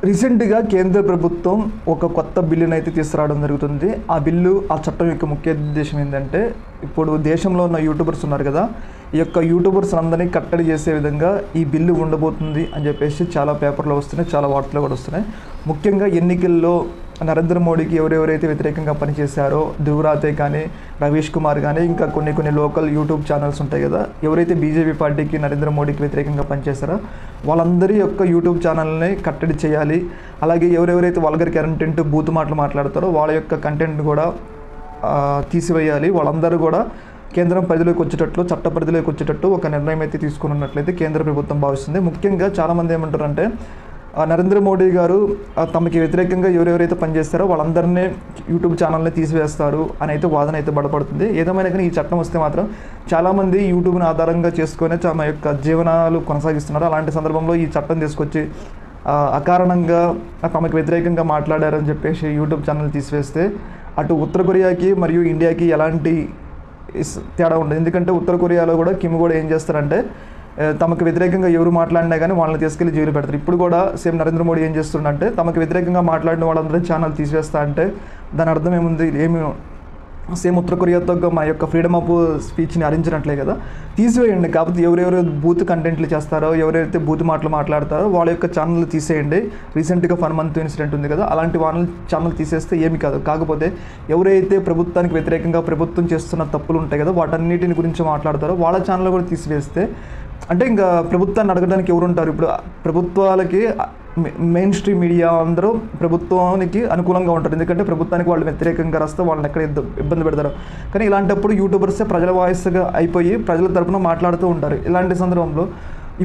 రీసెంట్గా కేంద్ర ప్రభుత్వం ఒక కొత్త బిల్లును అయితే తీసుకురావడం జరుగుతుంది. ఆ బిల్లు, ఆ చట్టం యొక్క ముఖ్య ఉద్దేశం ఏంటంటే, ఇప్పుడు దేశంలో ఉన్న యూట్యూబర్స్ ఉన్నారు కదా, ఈ యొక్క యూట్యూబర్స్ అందరినీ కట్టడి చేసే విధంగా ఈ బిల్లు ఉండబోతుంది అని చెప్పేసి చాలా పేపర్లో వస్తున్నాయి, చాలా వార్తలు కూడా వస్తున్నాయి. ముఖ్యంగా ఎన్నికల్లో నరేంద్ర మోడీకి ఎవరెవరైతే వ్యతిరేకంగా పనిచేశారో, ధ్రువరాతే కానీ, రవీష్ కుమార్ కానీ, ఇంకా కొన్ని లోకల్ యూట్యూబ్ ఛానల్స్ ఉంటాయి కదా, ఎవరైతే బీజేపీ పార్టీకి, నరేంద్ర మోడీకి వ్యతిరేకంగా పనిచేశారో వాళ్ళందరి యొక్క యూట్యూబ్ ఛానల్ని కట్టడి చేయాలి. అలాగే ఎవరెవరైతే వల్గర్ కంటెంట్, బూత్ మాటలు మాట్లాడతారో వాళ్ళ యొక్క కంటెంట్ కూడా తీసివేయాలి. వాళ్ళందరూ కూడా కేంద్రం పరిధిలోకి వచ్చేటట్లు, చట్ట పరిధిలోకి వచ్చేటట్టు ఒక నిర్ణయం అయితే తీసుకున్నట్లయితే కేంద్ర ప్రభుత్వం భావిస్తుంది. ముఖ్యంగా చాలామంది ఏమంటారంటే, నరేంద్ర మోడీ గారు తమకి వ్యతిరేకంగా ఎవరెవరైతే పనిచేస్తారో వాళ్ళందరినీ యూట్యూబ్ ఛానల్ని తీసివేస్తారు అని అయితే వాదన అయితే బలపడుతుంది. ఏదేమైనా కానీ ఈ చట్టం వస్తే మాత్రం చాలామంది యూట్యూబ్ని ఆధారంగా చేసుకొని తమ యొక్క జీవనాలు కొనసాగిస్తున్నారు. అలాంటి సందర్భంలో ఈ చట్టం తీసుకొచ్చి అకారణంగా తమకు వ్యతిరేకంగా మాట్లాడారని చెప్పేసి యూట్యూబ్ ఛానల్ తీసివేస్తే అటు ఉత్తర కొరియాకి మరియు ఇండియాకి ఎలాంటి తేడా ఉండదు. ఎందుకంటే ఉత్తర కొరియాలో కూడా కిమ్ కూడా ఏం చేస్తారంటే, తమకు వ్యతిరేకంగా ఎవరు మాట్లాడినా కానీ వాళ్ళని తీసుకెళ్లి జైలు పెడతారు. ఇప్పుడు కూడా సేమ్ నరేంద్ర మోడీ ఏం చేస్తుండంటే, తమకు వ్యతిరేకంగా మాట్లాడిన వాళ్ళందరూ ఛానల్ తీసివేస్తా అంటే దాని అర్థం ఏముంది? సేమ్ ఉత్తర కొరియాతో మా యొక్క ఫ్రీడమ్ ఆఫ్ స్పీచ్ని హరించినట్లే కదా. తీసివేయండి. కాకపోతే ఎవరెవరు బూత్ కంటెంట్లు చేస్తారో, ఎవరైతే బూత్ మాటలు మాట్లాడతారో వాళ్ళ యొక్క ఛానల్ తీసేయండి. రీసెంట్గా ఫన్ మంత్ ఇన్సిడెంట్ ఉంది కదా, అలాంటి వాళ్ళ ఛానల్ తీసేస్తే ఏమి కాదు. కాకపోతే ఎవరైతే ప్రభుత్వానికి వ్యతిరేకంగా ప్రభుత్వం చేస్తున్న తప్పులు ఉంటాయి కదా, వాటన్నిటిని గురించి మాట్లాడతారో వాళ్ళ ఛానల్ కూడా తీసివేస్తే, అంటే ఇంకా ప్రభుత్వాన్ని అడగడానికి ఎవరు ఉంటారు? ఇప్పుడు ప్రభుత్వాలకి మెయిన్ స్ట్రీమ్ మీడియా అందరూ ప్రభుత్వానికి అనుకూలంగా ఉంటారు. ఎందుకంటే ప్రభుత్వానికి వాళ్ళు వ్యతిరేకంగా రాస్తే వాళ్ళని ఎక్కడ ఇబ్బంది పెడతారు. కానీ ఇలాంటప్పుడు యూట్యూబర్సే ప్రజల వాయిస్గా అయిపోయి ప్రజల తరపున మాట్లాడుతూ ఉంటారు. ఇలాంటి సందర్భంలో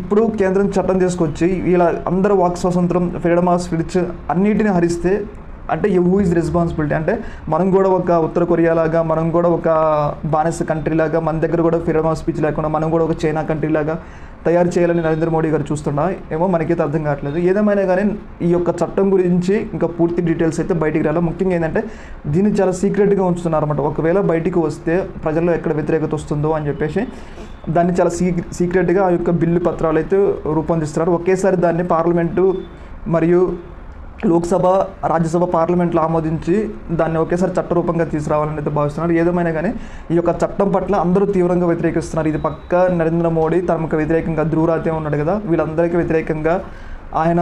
ఇప్పుడు కేంద్రం చట్టం తీసుకొచ్చి ఇలా అందరూ వాక్ స్వాతంత్రం, ఫ్రీడమ్ ఆఫ్ స్పీచ్ అన్నిటిని హరిస్తే అంటే హూ ఈజ్ రెస్పాన్సిబిలిటీ? అంటే మనం కూడా ఒక ఉత్తర కొరియా లాగా, మనం కూడా ఒక బానిస కంట్రీ లాగా, మన దగ్గర కూడా ఫ్రీడమ్ ఆఫ్ స్పీచ్ లేకుండా మనం కూడా ఒక చైనా కంట్రీ లాగా తయారు చేయాలని నరేంద్ర మోడీ గారు చూస్తున్నా ఏమో మనకైతే అర్థం కావట్లేదు. ఏదేమైనా కానీ ఈ యొక్క చట్టం గురించి ఇంకా పూర్తి డీటెయిల్స్ అయితే బయటికి రాలి. ముఖ్యంగా ఏంటంటే దీన్ని చాలా సీక్రెట్గా ఉంచుతున్నారు అనమాట. ఒకవేళ బయటికి వస్తే ప్రజల్లో ఎక్కడ వ్యతిరేకత వస్తుందో అని చెప్పేసి దాన్ని చాలా సీక్రెట్గా ఆ యొక్క బిల్లు పత్రాలు అయితే రూపొందిస్తున్నారు. ఒకేసారి దాన్ని పార్లమెంటు మరియు లోక్సభ, రాజ్యసభ, పార్లమెంట్లో ఆమోదించి దాన్ని ఒకేసారి చట్టరూపంగా తీసుకురావాలని అయితే భావిస్తున్నారు. ఏదేమైనా కానీ ఈ యొక్క చట్టం పట్ల అందరూ తీవ్రంగా వ్యతిరేకిస్తున్నారు. ఇది పక్క నరేంద్ర మోడీ తమకు వ్యతిరేకంగా ధ్రువరాతే ఉన్నాడు కదా, వీళ్ళందరికీ వ్యతిరేకంగా ఆయన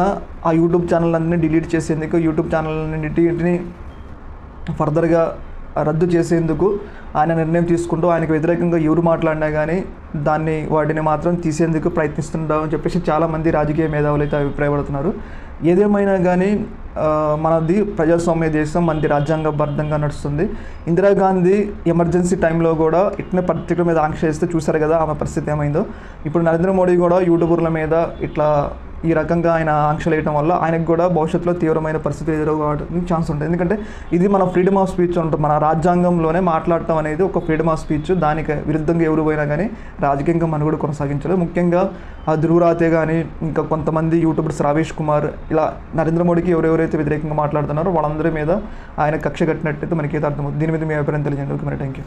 ఆ యూట్యూబ్ ఛానళ్ళన్నీ డిలీట్ చేసేందుకు, యూట్యూబ్ ఛానళ్ళన్నింటిని ఫర్దర్గా రద్దు చేసేందుకు ఆయన నిర్ణయం తీసుకుంటూ ఆయనకు వ్యతిరేకంగా ఎవరు మాట్లాడినా కానీ వాటిని మాత్రం తీసేందుకు ప్రయత్నిస్తుంటామని చెప్పేసి చాలామంది రాజకీయ మేధావులు అయితే అభిప్రాయపడుతున్నారు. ఏదేమైనా కానీ మనది ప్రజాస్వామ్య దేశం, మనది రాజ్యాంగబద్ధంగా నడుస్తుంది. ఇందిరాగాంధీ ఎమర్జెన్సీ టైంలో కూడా ఇట్లా పత్రికల మీద ఆంక్ష చేస్తే చూశారు కదా ఆమె పరిస్థితి ఏమైందో. ఇప్పుడు నరేంద్ర మోడీ కూడా యూట్యూబర్ల మీద ఇట్లా ఈ రకంగా ఆయన ఆంక్షలు వేయడం వల్ల ఆయనకు కూడా భవిష్యత్తులో తీవ్రమైన పరిస్థితి ఎదురవడానికి ఛాన్స్ ఉంటుంది. ఎందుకంటే ఇది మన ఫ్రీడమ్ ఆఫ్ స్పీచ్ ఉంటుంది. మన రాజ్యాంగంలోనే మాట్లాడటం అనేది ఒక ఫ్రీడమ్ ఆఫ్ స్పీచ్. దానికి విరుద్ధంగా ఎవరు పోయినా కానీ రాజకీయంగా మనం కూడా కొనసాగించలేదు. ముఖ్యంగా ఆ ధ్రువరాతే కానీ, ఇంకా కొంతమంది యూట్యూబర్స్, రవీష్ కుమార్, ఇలా నరేంద్ర మోడీకి ఎవరెవరైతే వ్యతిరేకంగా మాట్లాడుతున్నారో వాళ్ళందరి మీద ఆయన కక్ష కట్టినట్టయితే మనకైతే అర్థమవుతుంది. దీని మీద మీ అభిప్రాయం తెలియజేయండి. ఓకే మరి, థ్యాంక్ యూ.